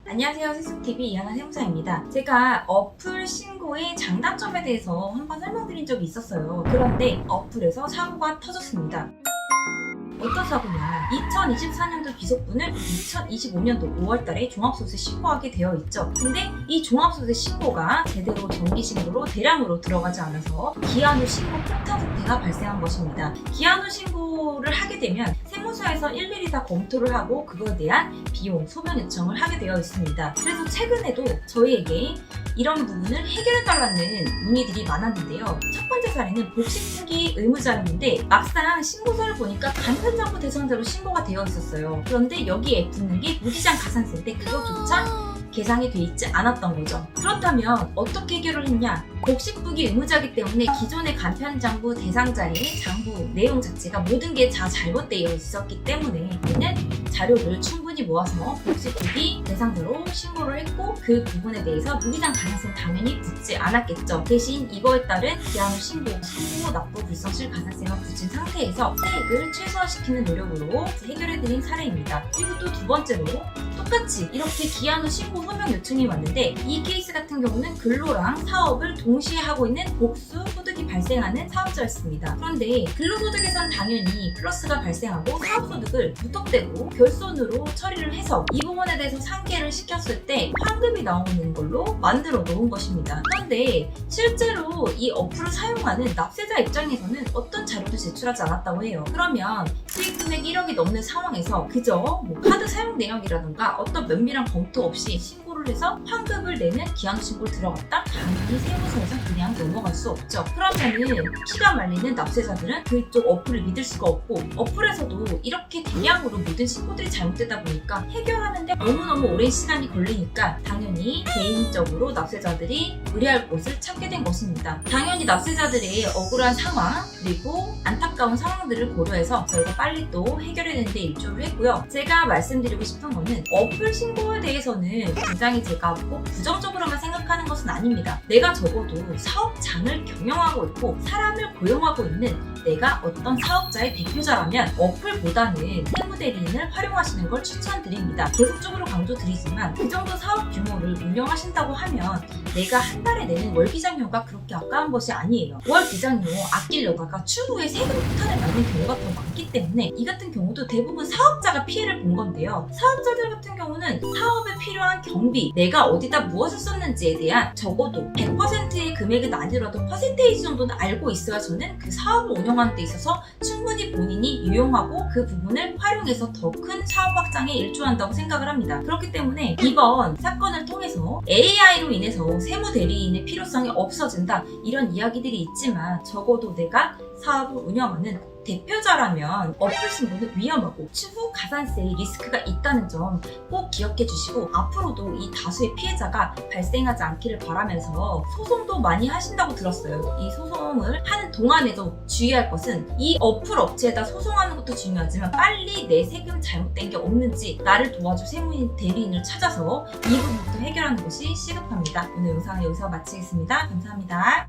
안녕하세요. 세숙TV 이하나 세무사입니다. 제가 어플 신고의 장단점에 대해서 한번 설명드린 적이 있었어요. 그런데 어플에서 사고가 터졌습니다. 어떤 사고냐? 2024년도 기속분을 2025년도 5월달에 종합소득세 신고하게 되어 있죠. 근데 이 종합소득세 신고가 제대로 정기신고로 대량으로 들어가지 않아서 기한 후 신고 폭탄 사태가 발생한 것입니다. 기한 후 신고를 하게 되면 세무서에서 일일이 다 검토를 하고 그거에 대한 비용, 소명 요청을 하게 되어 있습니다. 그래서 최근에도 저희에게 이런 부분을 해결해달라는 문의들이 많았는데요. 첫 번째 사례는 복식후기 의무자료인데 막상 신고서를 보니까 간편정보 대상자로 신고가 되어 있었어요. 그런데 여기에 붙는 게 무기장 가산세인데 그것조차 계상이 돼 있지 않았던 거죠. 그렇다면 어떻게 해결을 했냐? 복식후기 의무자이기 때문에 기존의 간편정보 대상자의 장부 내용 자체가 모든 게 다 잘못되어 있었기 때문에 우리는 자료를 충분히 모아서 복식후기 대상자로 신고를 했고 그 부분에 대해서 무기장 가산세는 당연히 붙지 않았겠죠. 대신 이거에 따른 기한 후 신고 납부 불성실 가산세가 붙인 상태에서 세액을 최소화시키는 노력으로 해결해드린 사례입니다. 그리고 또 두 번째로 똑같이 이렇게 기한 후 신고 소명 요청이 왔는데 이 케이스 같은 경우는 근로랑 사업을 동시에 하고 있는 복수 소득이 발생하는 사업자였습니다. 그런데 근로소득에선 당연히 플러스가 발생하고 사업소득을 무턱대고 결손으로 처리를 해서 이 부분에 대해서 상계를 시켰을 때 환급이 나오는 걸로 만들어 놓은 것입니다. 그런데 실제로 이 어플을 사용하는 납세자 입장에서는 어떤 자료도 제출하지 않았다고 해요. 그러면 수익 금액 1억이 넘는 상황에서 그저 카드 사용 내역이라든가 어떤 면밀한 검토 없이 신고를 해서 환급을 내는 기한 후 신고를 들어갔다? 당연히 세무서에서 그냥 넘어갈 수 없죠. 그러면은 피가 말리는 납세자들은 그쪽 어플을 믿을 수가 없고 어플에서도 이렇게 대량으로 모든 신고들이 잘못되다 보니까 해결하는데 너무너무 오랜 시간이 걸리니까 당연히 개인적으로 납세자들이 의뢰할 곳을 찾게 된 것입니다. 당연히 납세자들의 억울한 상황 그리고 안타까운 상황들을 고려해서 저희가 빨리 또 해결해내는 데 일조를 했고요. 제가 말씀드리고 싶은 거는 어플 신고에 대해서는 굉장히 제가 꼭 부정적으로만 생각하는 것은 아닙니다. 내가 적어도 사업장을 경영하고 있고 사람을 고용하고 있는 내가 어떤 사업자의 대표자라면 어플보다는 세무대리인을 활용하시는 걸 추천드립니다. 계속적으로 강조드리지만 그 정도 사업 규모를 운영하신다고 하면 내가 한 달에 내는 월 비장료가 그렇게 아까운 것이 아니에요. 월 비장료 아끼려다가 추후에 세금 폭탄을 맞는 경우가 더 많기 때문에 이 같은 경우도 대부분 사업자가 피해를 본 건데요. 사업자들 같은 경우는 사업에 필요한 경비, 내가 어디다 무엇을 썼는지에 대한 적어도 100%의 금액은 아니더라도 퍼센테이지 정도는 알고 있어야 저는 그 사업을 운영하는 데 있어서 충분히 본인이 유용하고 그 부분을 활용해서 더 큰 사업 확장에 일조한다고 생각을 합니다. 그렇기 때문에 이번 사건을 통해서 AI로 인해서 세무 대리인의 필요성이 없어진다 이런 이야기들이 있지만 적어도 내가 사업을 운영하는 대표자라면 어플 신고는 위험하고 추후 가산세의 리스크가 있다는 점 꼭 기억해 주시고 앞으로도 이 다수의 피해자가 발생하지 않기를 바라면서 소송도 많이 하신다고 들었어요. 이 소송을 하는 동안에도 주의할 것은 이 어플 업체에다 소송하는 것도 중요하지만 빨리 내 세금 잘못된 게 없는지 나를 도와줄 세무인 대리인을 찾아서 이 부분부터 해결하는 것이 시급합니다. 오늘 영상은 여기서 마치겠습니다. 감사합니다.